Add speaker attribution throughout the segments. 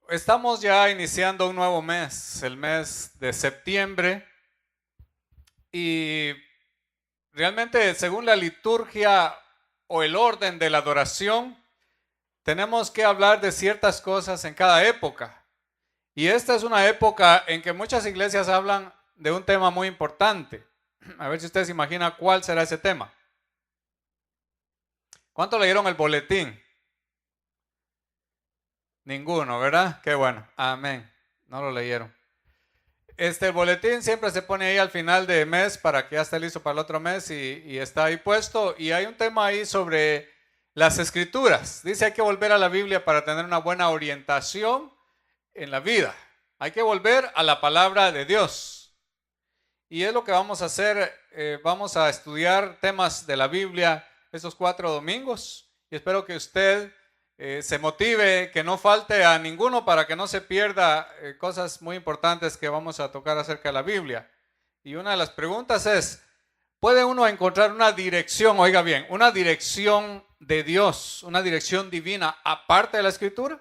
Speaker 1: Estamos ya iniciando un nuevo mes, el mes de septiembre, y realmente según la liturgia o el orden de la adoración, tenemos que hablar de ciertas cosas en cada época. Y esta es una época en que muchas iglesias hablan de un tema muy importante. A ver si ustedes se imaginan cuál será ese tema. ¿Cuánto leyeron el boletín? Ninguno, ¿verdad? Qué bueno. Amén. No lo leyeron. El boletín siempre se pone ahí al final de mes para que ya esté listo para el otro mes y está ahí puesto. Y hay un tema ahí sobre las escrituras. Dice hay que volver a la Biblia para tener una buena orientación en la vida. Hay que volver a la palabra de Dios. Y es lo que vamos a hacer. Vamos a estudiar temas de la Biblia estos 4 domingos. Y espero que usted se motive, que no falte a ninguno para que no se pierda cosas muy importantes que vamos a tocar acerca de la Biblia. Y una de las preguntas es, ¿puede uno encontrar una dirección, oiga bien, una dirección de Dios, una dirección divina aparte de la Escritura?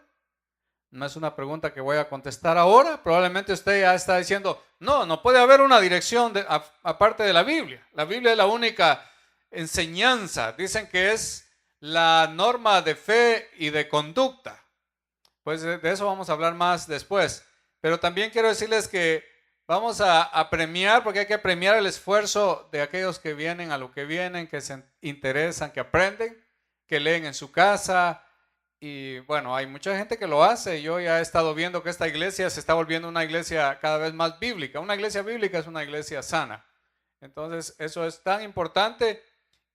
Speaker 1: No es una pregunta que voy a contestar ahora. Probablemente usted ya está diciendo, no puede haber una dirección aparte de la Biblia. La Biblia es la única enseñanza. Dicen que es la norma de fe y de conducta. Pues de eso vamos a hablar más después. Pero también quiero decirles que vamos a premiar, porque hay que premiar el esfuerzo de aquellos que vienen a lo que vienen, que se interesan, que aprenden, que leen en su casa. Y bueno, hay mucha gente que lo hace. Yo ya he estado viendo que esta iglesia se está volviendo una iglesia cada vez más bíblica. Una iglesia bíblica es una iglesia sana. Entonces, eso es tan importante.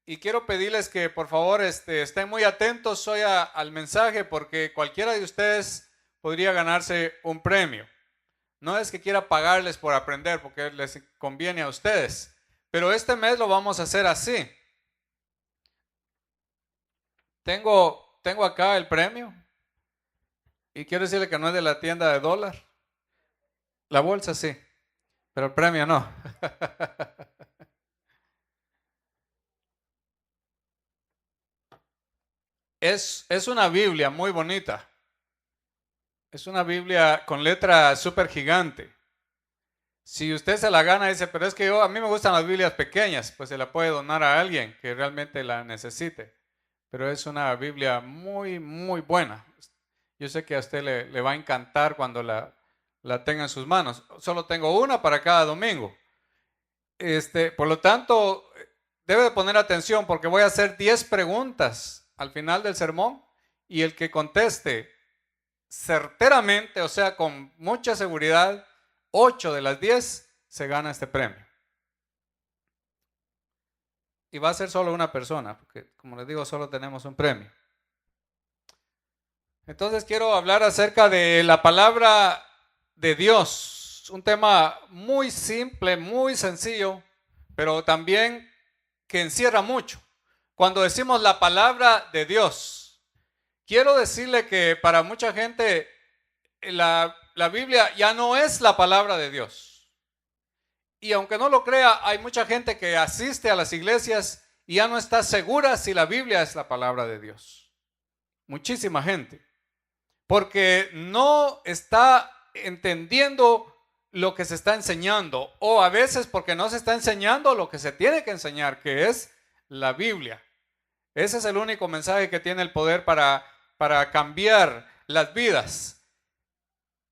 Speaker 1: Y quiero pedirles que por favor estén muy atentos hoy al mensaje, porque cualquiera de ustedes podría ganarse un premio. No es que quiera pagarles por aprender, porque les conviene a ustedes. Pero este mes lo vamos a hacer así. Tengo acá el premio. Y quiero decirle que no es de la tienda de dólar. La bolsa sí, pero el premio no. Es una Biblia muy bonita. Es una Biblia con letra súper gigante. Si usted se la gana, dice, pero es que a mí me gustan las Biblias pequeñas, pues se la puede donar a alguien que realmente la necesite. Pero es una Biblia muy, muy buena. Yo sé que a usted le va a encantar cuando la tenga en sus manos. Solo tengo una para cada domingo. Por lo tanto, debe de poner atención porque voy a hacer 10 preguntas al final del sermón y el que conteste certeramente, o sea, con mucha seguridad, 8 de las 10 se gana este premio. Y va a ser solo una persona, porque como les digo, solo tenemos un premio. Entonces quiero hablar acerca de la palabra de Dios, un tema muy simple, muy sencillo, pero también que encierra mucho. Cuando decimos la palabra de Dios, quiero decirle que para mucha gente la Biblia ya no es la palabra de Dios. Y aunque no lo crea, hay mucha gente que asiste a las iglesias y ya no está segura si la Biblia es la palabra de Dios. Muchísima gente. Porque no está entendiendo lo que se está enseñando, o a veces porque no se está enseñando lo que se tiene que enseñar, que es la Biblia. Ese es el único mensaje que tiene el poder para cambiar las vidas.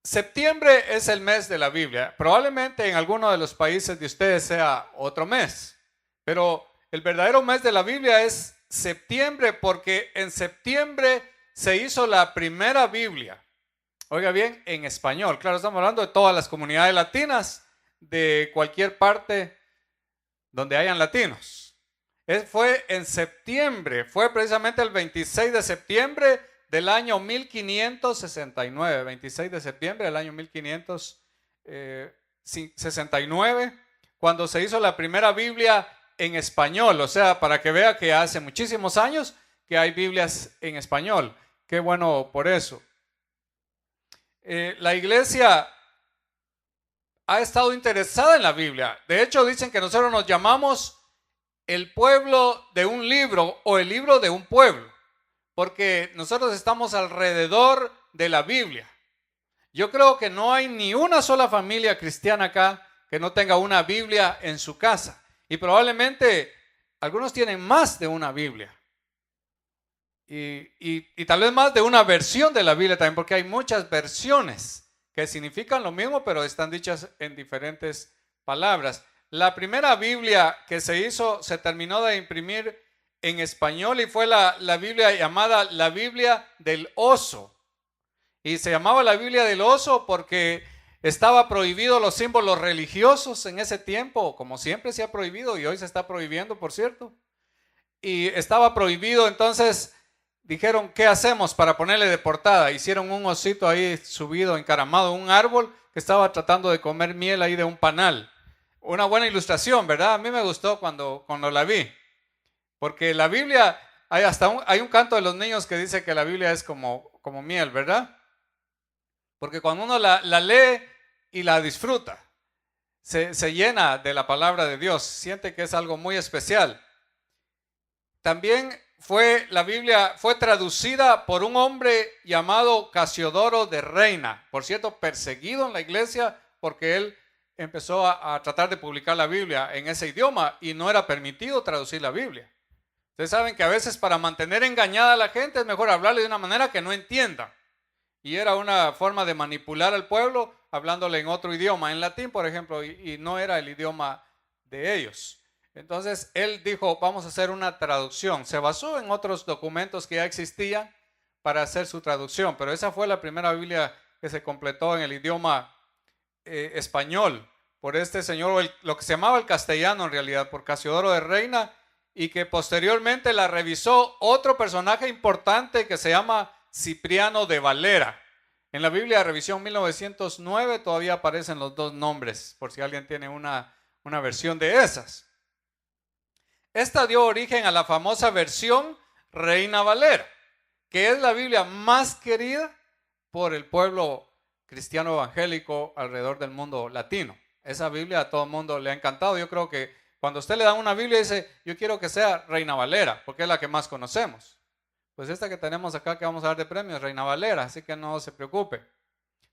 Speaker 1: Septiembre es el mes de la Biblia. Probablemente en alguno de los países de ustedes sea otro mes, pero el verdadero mes de la Biblia es septiembre, porque en septiembre se hizo la primera Biblia. Oiga bien, en español. Claro, estamos hablando de todas las comunidades latinas, de cualquier parte donde hayan latinos. Fue en septiembre, fue precisamente el 26 de septiembre del año 1569, 26 de septiembre del año 1569, cuando se hizo la primera Biblia en español. O sea, para que vea que hace muchísimos años que hay Biblias en español. Qué bueno por eso. La iglesia ha estado interesada en la Biblia. De hecho, dicen que nosotros nos llamamos el pueblo de un libro o el libro de un pueblo, porque nosotros estamos alrededor de la Biblia. Yo creo que no hay ni una sola familia cristiana acá que no tenga una Biblia en su casa. Y probablemente algunos tienen más de una Biblia. Y tal vez más de una versión de la Biblia también, porque hay muchas versiones que significan lo mismo, pero están dichas en diferentes palabras. La primera Biblia que se hizo, se terminó de imprimir en español y fue la Biblia llamada la Biblia del Oso. Y se llamaba la Biblia del Oso porque estaba prohibido los símbolos religiosos en ese tiempo, como siempre se ha prohibido y hoy se está prohibiendo, por cierto. Y estaba prohibido, entonces dijeron, ¿qué hacemos para ponerle de portada? Hicieron un osito ahí subido, encaramado en un árbol que estaba tratando de comer miel ahí de un panal. Una buena ilustración, ¿verdad? A mí me gustó cuando la vi. Porque la Biblia, hay un canto de los niños que dice que la Biblia es como miel, ¿verdad? Porque cuando uno la lee y la disfruta, se llena de la palabra de Dios, siente que es algo muy especial. También la Biblia fue traducida por un hombre llamado Casiodoro de Reina, por cierto, perseguido en la iglesia porque él empezó a tratar de publicar la Biblia en ese idioma y no era permitido traducir la Biblia. Ustedes saben que a veces para mantener engañada a la gente es mejor hablarle de una manera que no entienda. Y era una forma de manipular al pueblo hablándole en otro idioma, en latín por ejemplo, y no era el idioma de ellos. Entonces él dijo, vamos a hacer una traducción. Se basó en otros documentos que ya existían para hacer su traducción, pero esa fue la primera Biblia que se completó en el idioma español por este señor, lo que se llamaba el castellano en realidad, por Casiodoro de Reina, y que posteriormente la revisó otro personaje importante que se llama Cipriano de Valera. En la Biblia de Revisión 1909 todavía aparecen los dos nombres, por si alguien tiene una versión de esas. Esta dio origen a la famosa versión Reina Valera, que es la Biblia más querida por el pueblo cristiano evangélico alrededor del mundo latino. Esa Biblia a todo el mundo le ha encantado. Yo creo que cuando usted le da una Biblia dice, yo quiero que sea Reina Valera, porque es la que más conocemos. Pues esta que tenemos acá que vamos a dar de premio es Reina Valera, así que no se preocupe.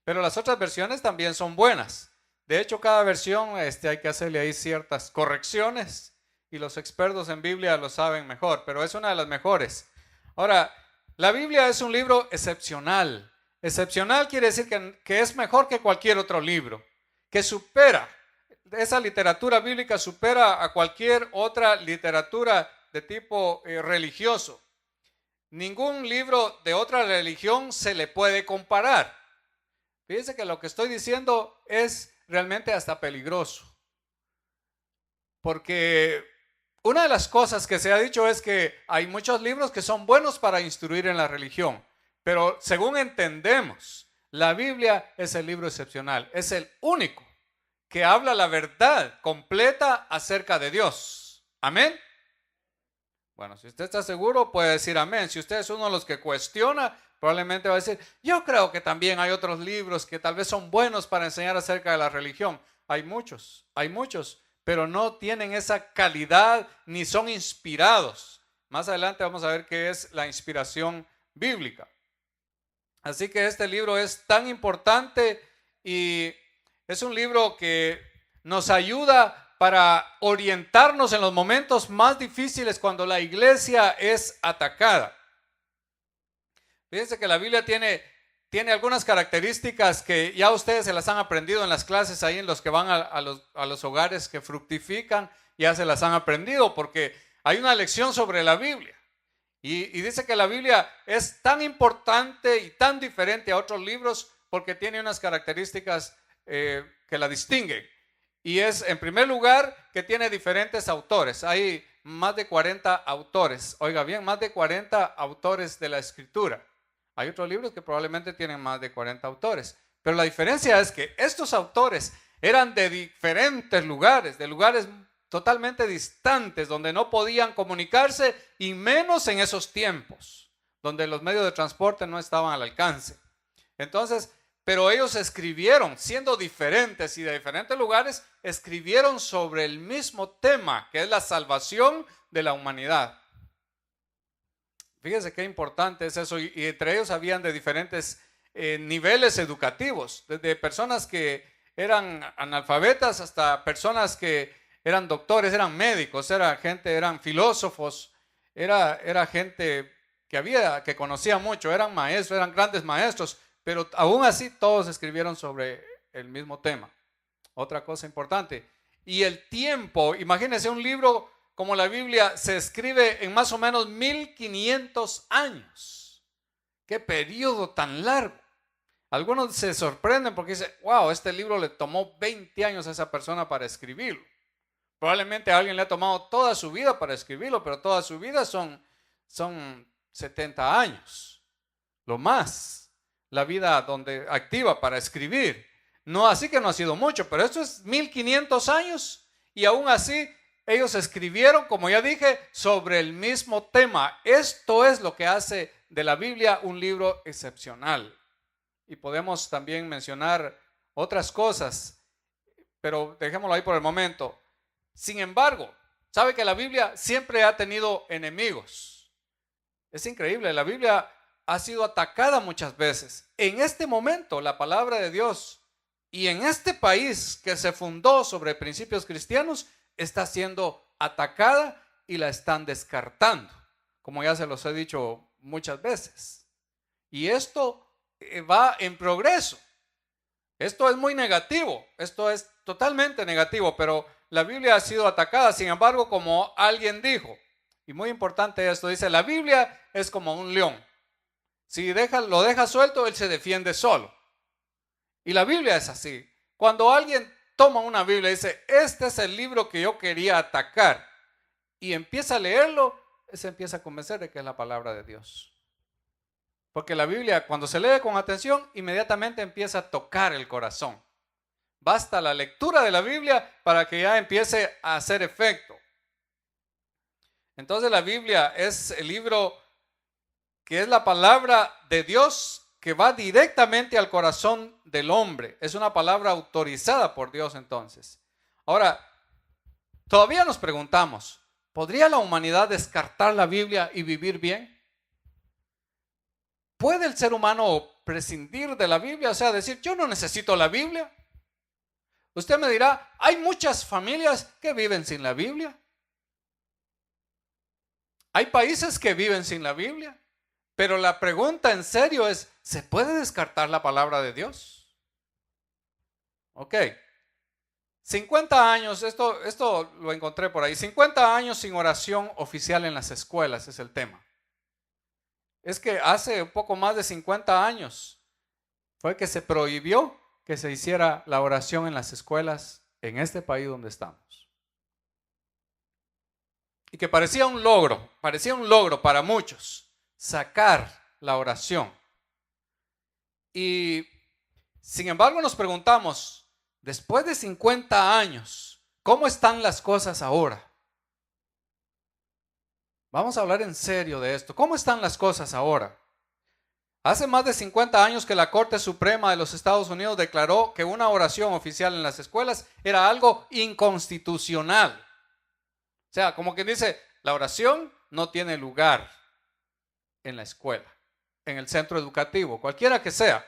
Speaker 1: Pero las otras versiones también son buenas. De hecho, cada versión hay que hacerle ahí ciertas correcciones y los expertos en Biblia lo saben mejor, pero es una de las mejores. Ahora, la Biblia es un libro excepcional. Excepcional quiere decir que es mejor que cualquier otro libro, que supera, esa literatura bíblica supera a cualquier otra literatura de tipo religioso. Ningún libro de otra religión se le puede comparar. Fíjense que lo que estoy diciendo es realmente hasta peligroso. Porque una de las cosas que se ha dicho es que hay muchos libros que son buenos para instruir en la religión. Pero según entendemos, la Biblia es el libro excepcional. Es el único que habla la verdad completa acerca de Dios. Amén. Bueno, si usted está seguro, puede decir amén. Si usted es uno de los que cuestiona, probablemente va a decir, yo creo que también hay otros libros que tal vez son buenos para enseñar acerca de la religión. Hay muchos, pero no tienen esa calidad ni son inspirados. Más adelante vamos a ver qué es la inspiración bíblica. Así que este libro es tan importante y es un libro que nos ayuda para orientarnos en los momentos más difíciles cuando la iglesia es atacada. Fíjense que la Biblia tiene algunas características que ya ustedes se las han aprendido en las clases ahí en los que van a los hogares que fructifican, ya se las han aprendido porque hay una lección sobre la Biblia. Y dice que la Biblia es tan importante y tan diferente a otros libros porque tiene unas características que la distinguen. Y es, en primer lugar, que tiene diferentes autores. Hay más de 40 autores. Oiga bien, más de 40 autores de la Escritura. Hay otros libros que probablemente tienen más de 40 autores. Pero la diferencia es que estos autores eran de diferentes lugares, de lugares totalmente distantes, donde no podían comunicarse, y menos en esos tiempos, donde los medios de transporte no estaban al alcance. Entonces, pero ellos escribieron, siendo diferentes y de diferentes lugares, escribieron sobre el mismo tema, que es la salvación de la humanidad. Fíjense qué importante es eso, y entre ellos habían de diferentes niveles educativos, desde personas que eran analfabetas hasta personas que eran doctores, eran médicos, eran filósofos, era gente que conocía mucho, eran maestros, eran grandes maestros, pero aún así todos escribieron sobre el mismo tema. Otra cosa importante. Y el tiempo, imagínense, un libro como la Biblia se escribe en más o menos 1500 años. ¡Qué periodo tan largo! Algunos se sorprenden porque dicen, wow, este libro le tomó 20 años a esa persona para escribirlo. Probablemente a alguien le ha tomado toda su vida para escribirlo, pero toda su vida son 70 años, lo más, la vida donde activa para escribir. No, así que no ha sido mucho, pero esto es 1500 años y aún así ellos escribieron, como ya dije, sobre el mismo tema. Esto es lo que hace de la Biblia un libro excepcional. Y podemos también mencionar otras cosas, pero dejémoslo ahí por el momento. Sin embargo, sabe que la Biblia siempre ha tenido enemigos. Es increíble, la Biblia ha sido atacada muchas veces. En este momento, la palabra de Dios y en este país que se fundó sobre principios cristianos está siendo atacada y la están descartando, como ya se los he dicho muchas veces. Y esto va en progreso. Esto es muy negativo, esto es totalmente negativo, pero la Biblia ha sido atacada. Sin embargo, como alguien dijo, y muy importante esto, dice, la Biblia es como un león. Si lo deja suelto, él se defiende solo. Y la Biblia es así. Cuando alguien toma una Biblia y dice, este es el libro que yo quería atacar, y empieza a leerlo, se empieza a convencer de que es la palabra de Dios. Porque la Biblia, cuando se lee con atención, inmediatamente empieza a tocar el corazón. Basta la lectura de la Biblia para que ya empiece a hacer efecto. Entonces la Biblia es el libro que es la palabra de Dios que va directamente al corazón del hombre. Es una palabra autorizada por Dios entonces. Ahora, todavía nos preguntamos, ¿podría la humanidad descartar la Biblia y vivir bien? ¿Puede el ser humano prescindir de la Biblia? O sea, decir, yo no necesito la Biblia. Usted me dirá, hay muchas familias que viven sin la Biblia. Hay países que viven sin la Biblia. Pero la pregunta en serio es, ¿se puede descartar la palabra de Dios? Ok. 50 años, esto lo encontré por ahí. 50 años sin oración oficial en las escuelas es el tema. Es que hace un poco más de 50 años fue que se prohibió que se hiciera la oración en las escuelas en este país donde estamos. Y que parecía un logro para muchos, sacar la oración. Y sin embargo nos preguntamos, después de 50 años, ¿cómo están las cosas ahora? Vamos a hablar en serio de esto. ¿Cómo están las cosas ahora? Hace más de 50 años que la Corte Suprema de los Estados Unidos declaró que una oración oficial en las escuelas era algo inconstitucional. O sea, como quien dice, la oración no tiene lugar en la escuela, en el centro educativo, cualquiera que sea.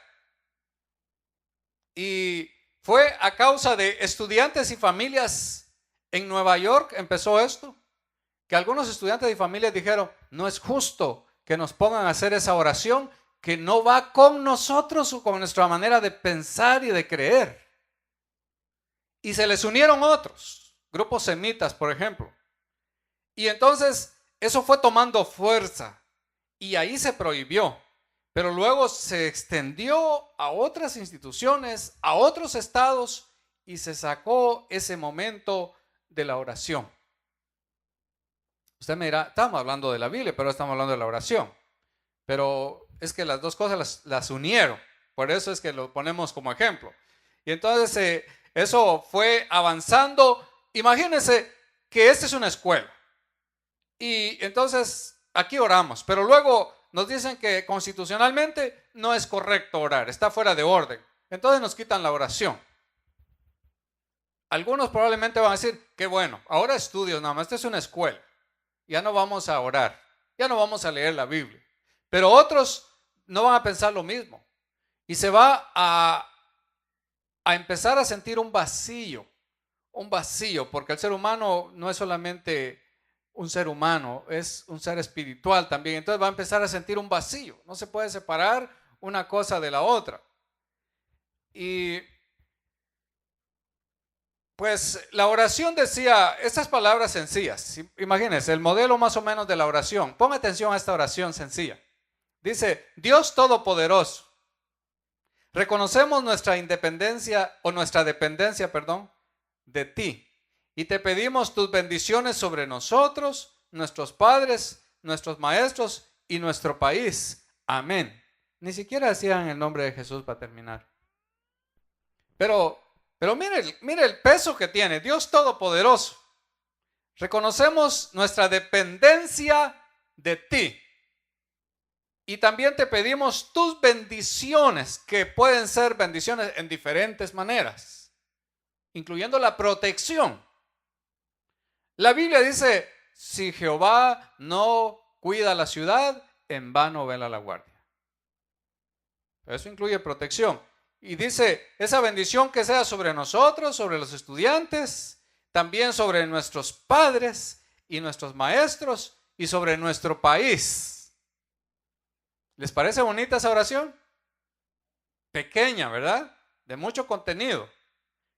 Speaker 1: Y fue a causa de estudiantes y familias en Nueva York empezó esto, que algunos estudiantes y familias dijeron, no es justo que nos pongan a hacer esa oración que no va con nosotros o con nuestra manera de pensar y de creer. Y se les unieron otros, grupos semitas, por ejemplo. Y entonces eso fue tomando fuerza y ahí se prohibió. Pero luego se extendió a otras instituciones, a otros estados y se sacó ese momento de la oración. Usted me dirá, estamos hablando de la Biblia, pero estamos hablando de la oración. Pero es que las dos cosas las unieron. Por eso es que lo ponemos como ejemplo. Y entonces eso fue avanzando. Imagínense que esta es una escuela. Y entonces aquí oramos. Pero luego nos dicen que constitucionalmente no es correcto orar. Está fuera de orden. Entonces nos quitan la oración. Algunos probablemente van a decir, qué bueno, ahora estudios nada más. Esta es una escuela. Ya no vamos a orar, ya no vamos a leer la Biblia. Pero otros no van a pensar lo mismo. y se va a empezar a sentir un vacío, porque el ser humano no es solamente un ser humano, es un ser espiritual también. Entonces va a empezar a sentir un vacío, no se puede separar una cosa de la otra. Y pues la oración decía estas palabras sencillas. Imagínense el modelo más o menos de la oración. Ponga atención a esta oración sencilla. Dice: Dios Todopoderoso, reconocemos nuestra independencia o nuestra dependencia, perdón, de ti, y te pedimos tus bendiciones sobre nosotros, nuestros padres, nuestros maestros y nuestro país. Amén. Ni siquiera decían el nombre de Jesús para terminar. Pero mire el peso que tiene. Dios Todopoderoso, reconocemos nuestra dependencia de ti. Y también te pedimos tus bendiciones, que pueden ser bendiciones en diferentes maneras, incluyendo la protección. La Biblia dice: si Jehová no cuida la ciudad, en vano vela la guardia. Eso incluye protección. Y dice: esa bendición que sea sobre nosotros, sobre los estudiantes, también sobre nuestros padres y nuestros maestros y sobre nuestro país. ¿Les parece bonita esa oración? Pequeña, ¿verdad? De mucho contenido.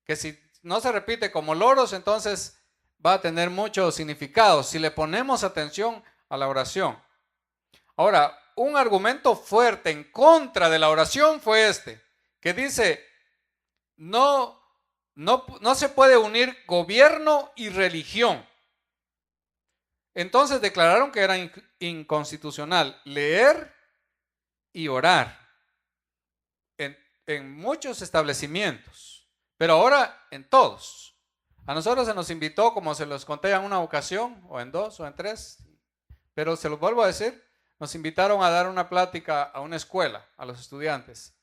Speaker 1: Que si no se repite como loros, entonces va a tener mucho significado si le ponemos atención a la oración. Ahora, un argumento fuerte en contra de la oración fue este, que dice: no se puede unir gobierno y religión. Entonces declararon que era inconstitucional leer y orar en muchos establecimientos, pero ahora en todos. A nosotros se nos invitó, como se los conté en una ocasión, o en dos, o en tres, pero se los vuelvo a decir, nos invitaron a dar una plática a una escuela, a los estudiantes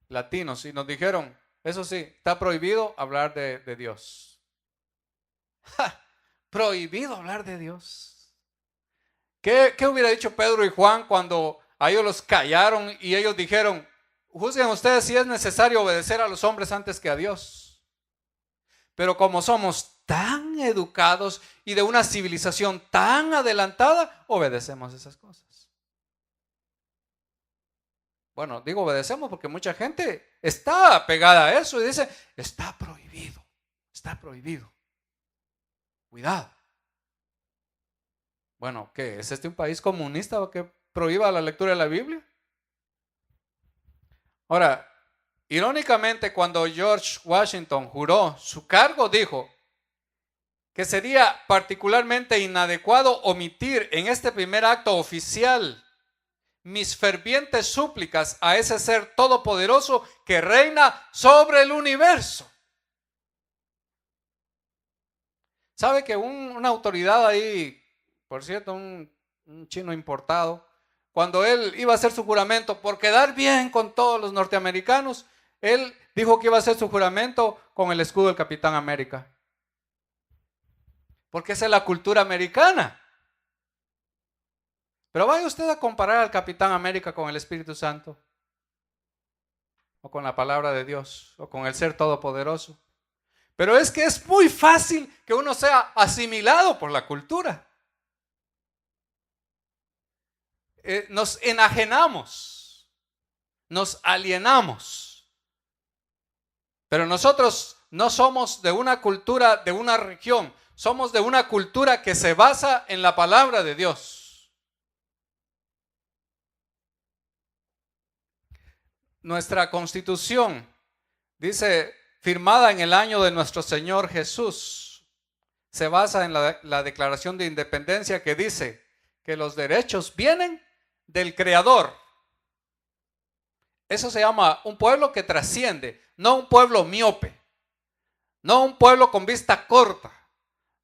Speaker 1: latinos, y nos dijeron: eso sí, está prohibido hablar de Dios. ¡Ja! Prohibido hablar de Dios. ¿Qué hubiera dicho Pedro y Juan cuando a ellos los callaron y ellos dijeron: juzguen ustedes si es necesario obedecer a los hombres antes que a Dios? Pero como somos tan educados y de una civilización tan adelantada, obedecemos esas cosas. Bueno, digo obedecemos porque mucha gente está apegada a eso y dice: está prohibido, está prohibido. Cuidado. Bueno, ¿qué? ¿Es este un país comunista o que prohíba la lectura de la Biblia? Ahora, irónicamente, cuando George Washington juró su cargo, dijo que sería particularmente inadecuado omitir en este primer acto oficial mis fervientes súplicas a ese ser todopoderoso que reina sobre el universo. ¿Sabe que una autoridad ahí, por cierto, un chino importado, cuando él iba a hacer su juramento por quedar bien con todos los norteamericanos, él dijo que iba a hacer su juramento con el escudo del Capitán América? Porque esa es la cultura americana. Pero vaya usted a comparar al Capitán América con el Espíritu Santo, o con la palabra de Dios, o con el ser todopoderoso. Pero es que es muy fácil que uno sea asimilado por la cultura. Nos enajenamos, nos alienamos. Pero nosotros no somos de una cultura, de una región, somos de una cultura que se basa en la palabra de Dios. Nuestra Constitución dice, firmada en el año de nuestro Señor Jesús, se basa en la Declaración de Independencia, que dice que los derechos vienen del Creador. Eso se llama un pueblo que trasciende, no un pueblo miope, no un pueblo con vista corta,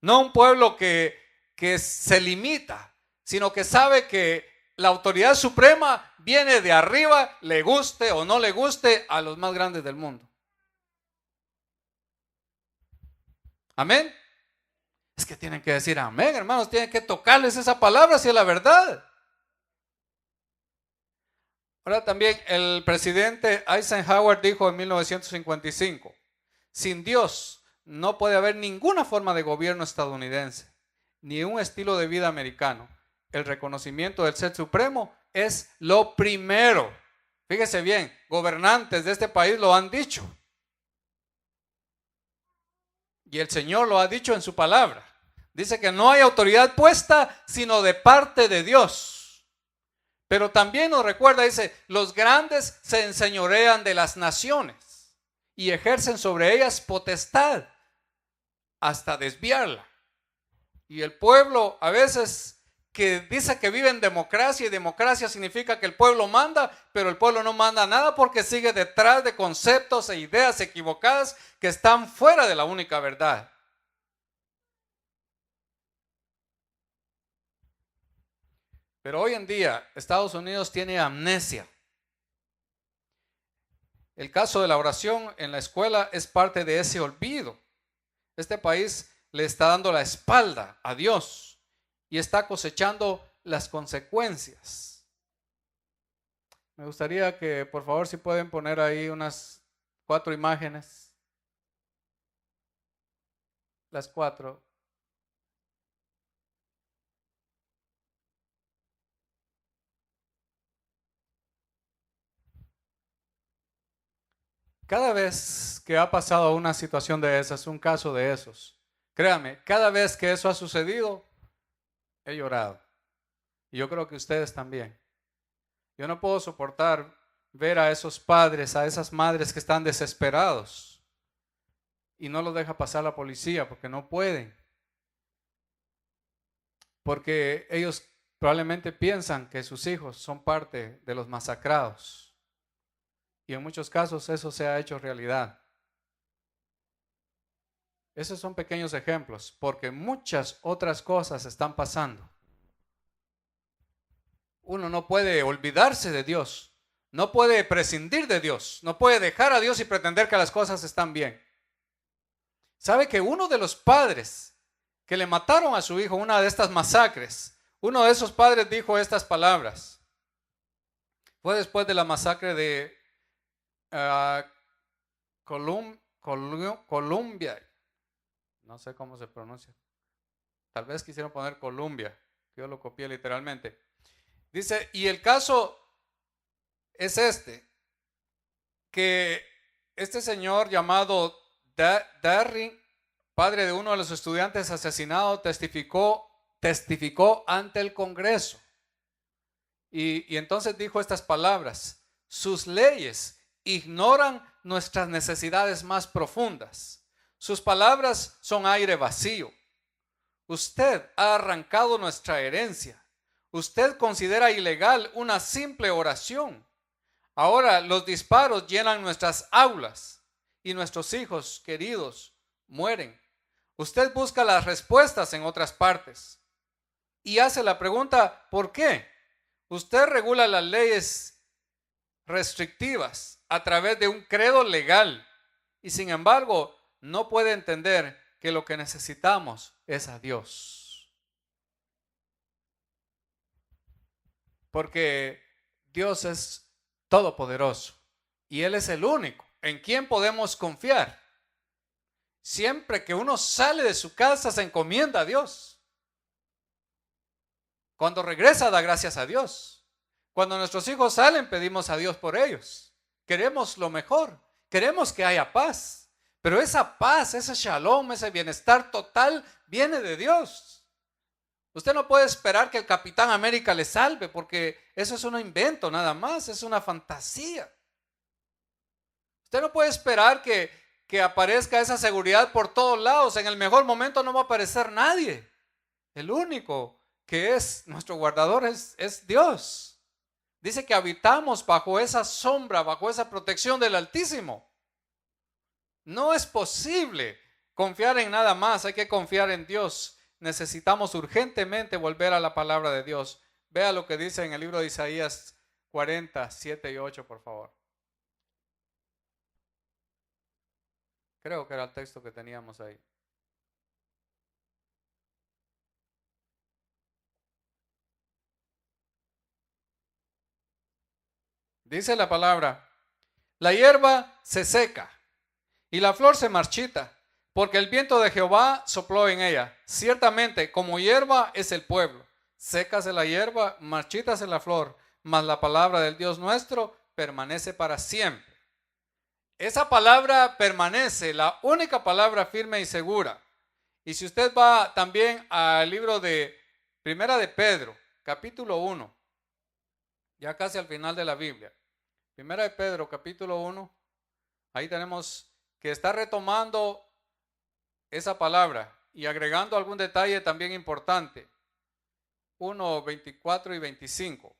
Speaker 1: no un pueblo que se limita, sino que sabe que la autoridad suprema viene de arriba, le guste o no le guste a los más grandes del mundo. Amén. Es que tienen que decir amén, hermanos, tienen que tocarles esa palabra si es la verdad. Ahora también el presidente Eisenhower dijo en 1955, sin Dios no puede haber ninguna forma de gobierno estadounidense, ni un estilo de vida americano. El reconocimiento del Ser Supremo es lo primero. Fíjese bien, gobernantes de este país lo han dicho. Y el Señor lo ha dicho en su palabra. Dice que no hay autoridad puesta sino de parte de Dios. Pero también nos recuerda, dice, los grandes se enseñorean de las naciones y ejercen sobre ellas potestad hasta desviarla. Y el pueblo a veces que dice que vive en democracia, y democracia significa que el pueblo manda, pero el pueblo no manda nada porque sigue detrás de conceptos e ideas equivocadas que están fuera de la única verdad. Pero hoy en día Estados Unidos tiene amnesia. El caso de la oración en la escuela es parte de ese olvido. Este país le está dando la espalda a Dios y está cosechando las consecuencias. Me gustaría que por favor si pueden poner ahí unas 4 imágenes. Las 4. Cada vez que ha pasado una situación de esas, un caso de esos, créanme, cada vez que eso ha sucedido, he llorado. Y yo creo que ustedes también. Yo no puedo soportar ver a esos padres, a esas madres que están desesperados y no los deja pasar la policía porque no pueden. Porque ellos probablemente piensan que sus hijos son parte de los masacrados. Y en muchos casos eso se ha hecho realidad. Esos son pequeños ejemplos, porque muchas otras cosas están pasando. Uno no puede olvidarse de Dios, no puede prescindir de Dios, no puede dejar a Dios y pretender que las cosas están bien. ¿Sabe que uno de los padres que le mataron a su hijo en una de estas masacres, uno de esos padres dijo estas palabras? Fue después de la masacre de Columbia, no sé cómo se pronuncia, tal vez quisieron poner Columbia, yo lo copié literalmente. Dice, y el caso es que este señor llamado Darring, padre de uno de los estudiantes asesinados, testificó ante el Congreso. Y entonces dijo estas palabras: sus leyes ignoran nuestras necesidades más profundas. Sus palabras son aire vacío. Usted ha arrancado nuestra herencia. Usted considera ilegal una simple oración. Ahora los disparos llenan nuestras aulas y nuestros hijos queridos mueren. Usted busca las respuestas en otras partes y hace la pregunta: ¿por qué? Usted regula las leyes restrictivas a través de un credo legal y sin embargo no puede entender que lo que necesitamos es a Dios. Porque Dios es todopoderoso y Él es el único en quien podemos confiar. Siempre que uno sale de su casa se encomienda a Dios. Cuando regresa da gracias a Dios. Cuando nuestros hijos salen pedimos a Dios por ellos. Queremos lo mejor, queremos que haya paz. Pero esa paz, ese shalom, ese bienestar total viene de Dios. Usted no puede esperar que el Capitán América le salve porque eso es un invento nada más, es una fantasía. Usted no puede esperar que aparezca esa seguridad por todos lados. En el mejor momento no va a aparecer nadie. El único que es nuestro guardador es Dios. Dice que habitamos bajo esa sombra, bajo esa protección del Altísimo. No es posible confiar en nada más, hay que confiar en Dios. Necesitamos urgentemente volver a la palabra de Dios. Vea lo que dice en el libro de Isaías 40, 7 y 8, por favor. Creo que era el texto que teníamos ahí. Dice la palabra, la hierba se seca y la flor se marchita, porque el viento de Jehová sopló en ella. Ciertamente, como hierba es el pueblo. Sécase la hierba, marchítase la flor, mas la palabra del Dios nuestro permanece para siempre. Esa palabra permanece, la única palabra firme y segura. Y si usted va también al libro de Primera de Pedro, capítulo 1, ya casi al final de la Biblia. Primera de Pedro, capítulo 1, ahí tenemos que está retomando esa palabra y agregando algún detalle también importante. 1, 24 y 25.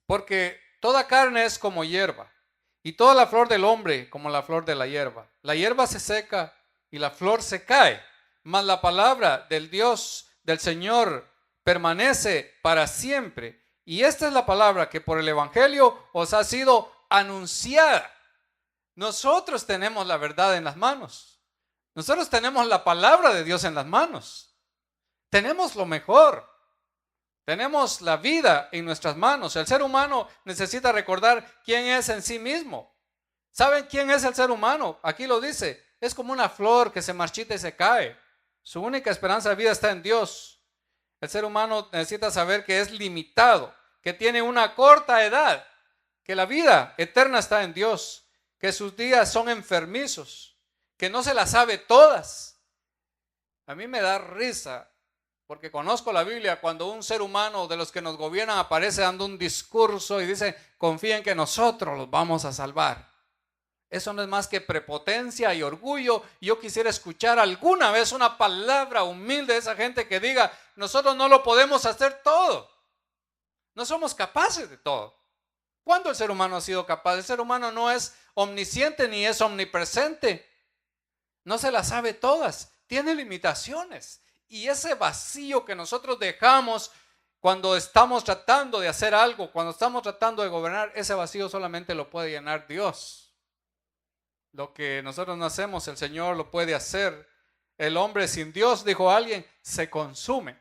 Speaker 1: Porque toda carne es como hierba, y toda la flor del hombre como la flor de la hierba. La hierba se seca y la flor se cae, mas la palabra del Dios, del Señor, permanece para siempre. Y esta es la palabra que por el Evangelio os ha sido anunciada. Nosotros tenemos la verdad en las manos. Nosotros tenemos la palabra de Dios en las manos. Tenemos lo mejor. Tenemos la vida en nuestras manos. El ser humano necesita recordar quién es en sí mismo. ¿Saben quién es el ser humano? Aquí lo dice. Es como una flor que se marchita y se cae. Su única esperanza de vida está en Dios. El ser humano necesita saber que es limitado, que tiene una corta edad, que la vida eterna está en Dios, que sus días son enfermizos, que no se las sabe todas. A mí me da risa, porque conozco la Biblia, cuando un ser humano de los que nos gobiernan aparece dando un discurso y dice, confíen que nosotros los vamos a salvar. Eso no es más que prepotencia y orgullo. Yo quisiera escuchar alguna vez una palabra humilde de esa gente que diga, nosotros no lo podemos hacer todo. No somos capaces de todo. ¿Cuándo el ser humano ha sido capaz? El ser humano no es omnisciente ni es omnipresente. No se las sabe todas. Tiene limitaciones. Y ese vacío que nosotros dejamos cuando estamos tratando de hacer algo, cuando estamos tratando de gobernar, ese vacío solamente lo puede llenar Dios. Lo que nosotros no hacemos, el Señor lo puede hacer. El hombre sin Dios, dijo alguien, se consume.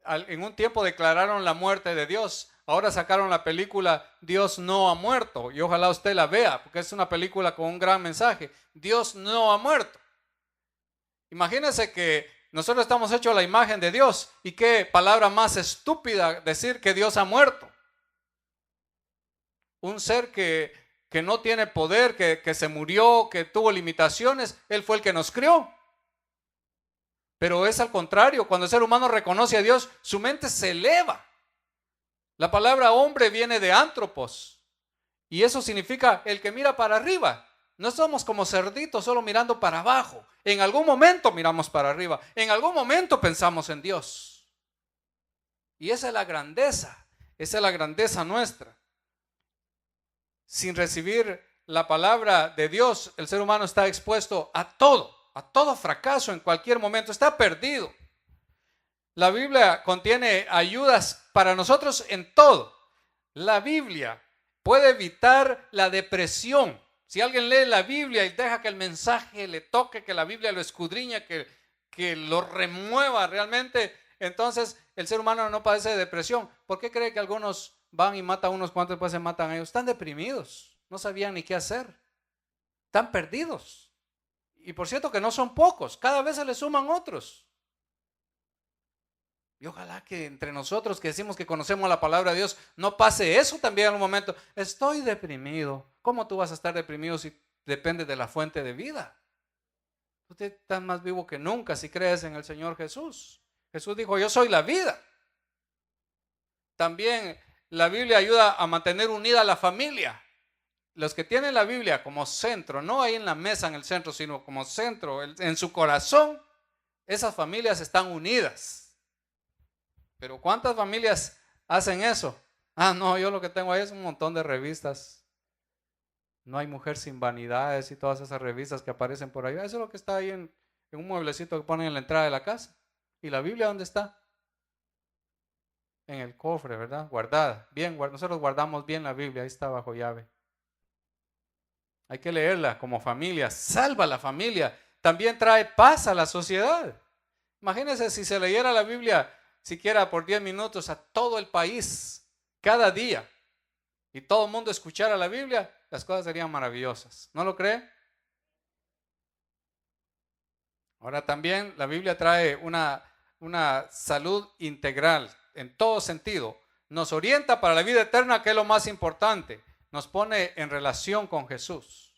Speaker 1: En un tiempo declararon la muerte de Dios. Ahora sacaron la película Dios no ha muerto. Y ojalá usted la vea, porque es una película con un gran mensaje. Dios no ha muerto. Imagínense que nosotros estamos hechos a la imagen de Dios. Y qué palabra más estúpida decir que Dios ha muerto. Un ser que no tiene poder, que se murió, que tuvo limitaciones, Él fue el que nos crió. Pero es al contrario, cuando el ser humano reconoce a Dios, su mente se eleva. La palabra hombre viene de antropos, y eso significa el que mira para arriba. No somos como cerditos solo mirando para abajo. En algún momento miramos para arriba, en algún momento pensamos en Dios. Y esa es la grandeza nuestra. Sin recibir la palabra de Dios, el ser humano está expuesto a todo fracaso en cualquier momento, está perdido. La Biblia contiene ayudas para nosotros en todo. La Biblia puede evitar la depresión. Si alguien lee la Biblia y deja que el mensaje le toque, que la Biblia lo escudriña, que lo remueva realmente, entonces el ser humano no padece de depresión. ¿Por qué cree que algunos van y matan a unos cuantos y después se matan a ellos? Están deprimidos, no sabían ni qué hacer, están perdidos. Y por cierto que no son pocos, cada vez se les suman otros. Y ojalá que entre nosotros que decimos que conocemos la palabra de Dios no pase eso también en un momento. Estoy deprimido. ¿Cómo tú vas a estar deprimido si depende de la fuente de vida? Usted está más vivo que nunca si crees en el Señor Jesús. Jesús dijo, yo soy la vida. También la Biblia ayuda a mantener unida a la familia. Los que tienen la Biblia como centro, no ahí en la mesa en el centro, sino como centro, en su corazón, esas familias están unidas. Pero ¿cuántas familias hacen eso? No, yo lo que tengo ahí es un montón de revistas. No hay mujer sin vanidades y todas esas revistas que aparecen por ahí. Eso es lo que está ahí en un mueblecito que ponen en la entrada de la casa. ¿Y la Biblia dónde está? En el cofre, ¿verdad? Guardada. Bien, nosotros guardamos bien la Biblia, ahí está bajo llave. Hay que leerla como familia, salva a la familia. También trae paz a la sociedad. Imagínense si se leyera la Biblia siquiera por 10 minutos a todo el país. cada día y todo el mundo escuchara la Biblia, las cosas serían maravillosas. ¿No lo cree? Ahora también la Biblia trae una salud integral en todo sentido. Nos orienta para la vida eterna, que es lo más importante. Nos pone en relación con Jesús.